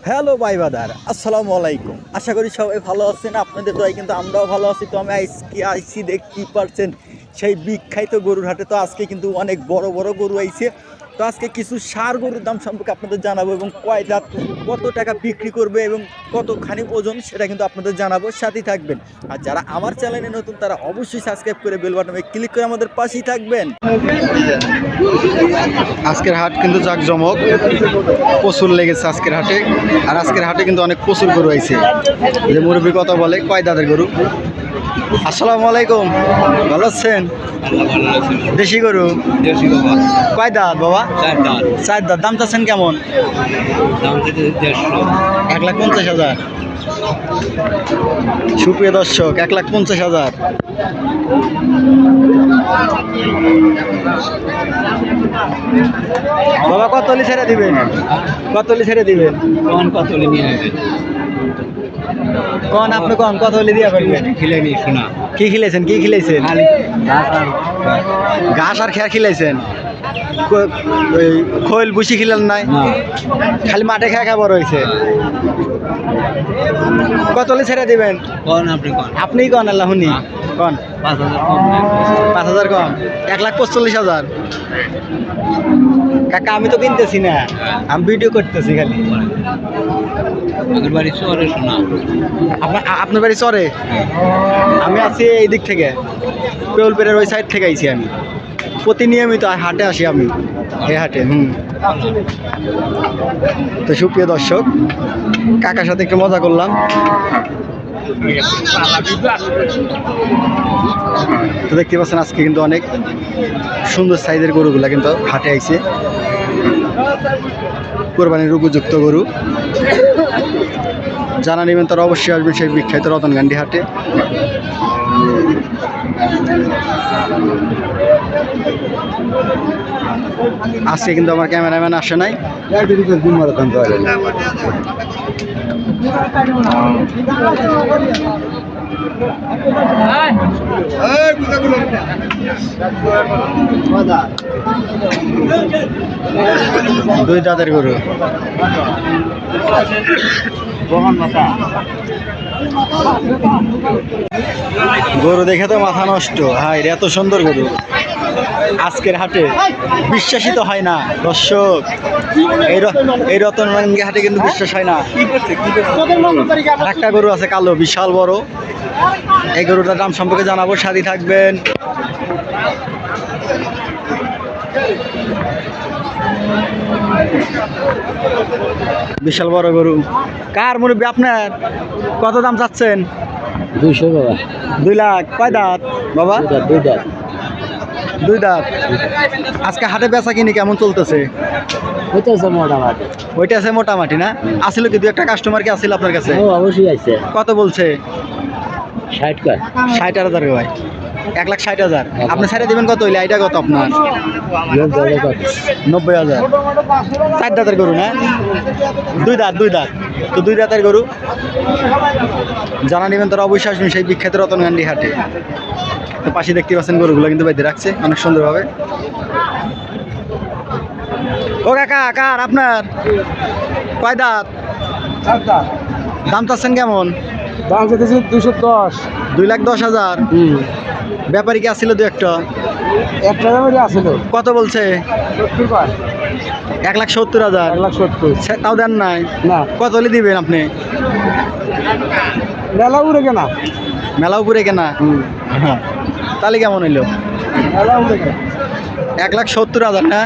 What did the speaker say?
Hello ভাই বাদার, আসসালামু আলাইকুম। আশা করি সবাই ভালো আছেন। আপনাদের দয় কিন্তু আমরাও ভালো আছি। তো আমি আজকে আইসি দেখতে পারছেন সেই বিখ্যাত গরুর হাটে। তো আজকে কিন্তু অনেক বড় বড় গরু আইছে। তো আজকে কিছু ষাঁড় গরুর দাম সম্পর্কে আপনাদের জানাবো এবং কয় দাঁত, কত টাকা বিক্রি করবে এবং কতখানি ওজন সেটা কিন্তু আপনাদের জানাবো। সাথেই থাকবেন। আর যারা আমার চ্যানেলে নতুন তারা অবশ্যই সাবস্ক্রাইব করে বেল বাটনে ক্লিক করে আমাদের পাশেই থাকবেন। আজকের হাট কিন্তু জাঁকজমক, প্রচুর লেগেছে আজকের হাটে। আর আজকের হাটে কিন্তু অনেক প্রচুর গরু আইছে। যে মুরব্বী কথা বলে, কয় দাঁতের গরু? আসসালামু আলাইকুম, ভালো আছেন? দেশি গরু কয় দাঁত বাবা? চার দাঁত। দাম চাচ্ছেন কেমন? 1,50,000। সুপ্রিয় দর্শক, 1,50,000। বাবা কত হলে ছেড়ে দিবেন? কত হলে ছেড়ে দিবেন? কন আপনি কন কত হলে দিয়া করবেন? কি খিলাইছেন? কি খিলাইছেন? ঘাস আর খেয়ার খিলাইছেন? ওই খোল বুসি খিলেন নাই, খালি মাঠে খেয়া খাবার হয়েছে। কত হলে ছেড়ে দিবেন? আপনিই কন, আল্লাহ হুনি কন। 5,000 কম? 1,45,000। কাকা আমি তো কিনতেছি না, আমি ভিডিও করতেছি খালি। আপনার বাড়ি চরে? আমি আছি এই দিক থেকে, পেউলপেড়ের ওই সাইড থেকে আইছি আমি। প্রতিনিয়মিত হাটে আসি আমি, এই হাটে। তো সুপ্রিয় দর্শক, কাকার সাথে একটু মজা করলাম। তো দেখতে পাচ্ছেন আজকে কিন্তু অনেক সুন্দর সাইজের গরুগুলা কিন্তু হাটে আইছে। কোরবানির উপযুক্ত গরু। জানা নেবেন তারা অবশ্যই আসবেন সেই বিখ্যাত রতনগান্ডি হাটে। আজকে কিন্তু আমার ক্যামেরাম্যান আসে নাই। দুই দাঁতের গরু। গরু দেখে তো মাথা নষ্ট। হাই রে, এত সুন্দর গরু আজকের হাটে বিশ্বাসিত হয় না দর্শক। এই রতনগান্ডি হাটে কিন্তু বিশ্বাস হয় না। একটা গরু আছে কালো, বিশাল বড়। এই গরুটার দাম সম্পর্কে জানাবো, সাথে থাকবেন। বিশাল বড় গরু। কার মুরব্বী আপনার? কত দাম চাচ্ছেন? 200 বাবা। 2 লাখ। কয় দাঁত বাবা? 2 দাঁত। 2 দাঁত। আজকে হাটে বেচা কিনি কেমন চলতেছে? মোটামুটি। ওইটা আছে মোটামুটি না? আসলে কি 2-1টা কাস্টমার কি আসলে আপনার কাছে? অবশ্যই আছে। কত বলছে? 60 60,000 ভাই। 1,60,000। আপনি ছেড়ে দেবেন কত হইলে? আইডিয়া কত আপনার? 90,000। 4 দাঁতের গরু না? 2 দাঁত। 2 দাঁত। তো 2 দাঁতের গরু জানা নেবেন তারা অবশ্যই আসবেন সেই বিখ্যাত রতনগান্ডি হাটে। তো পাশে দেখতে পাচ্ছেন গরুগুলো কিন্তু বেঁধে রাখছে অনেক সুন্দরভাবে। ও কাকা, কার আপনার? কয় দাঁত? দাম চাচ্ছেন কেমন? দাম চাইতেছি 210। 2,10,000। ব্যাপারী কি আসছিল 2-1টা? একটা দামে আসলো। কত বলছে? 1,70,000। 1,70,000। তাও দেন নাই না। কত হলে দিবেন আপনি? মেলা উড়ে কেনা। মেলা উপরে কেনা? হ্যাঁ। তাহলে কেমন হইলো? মেলা উড়ে কেনা। 1,70,000 না?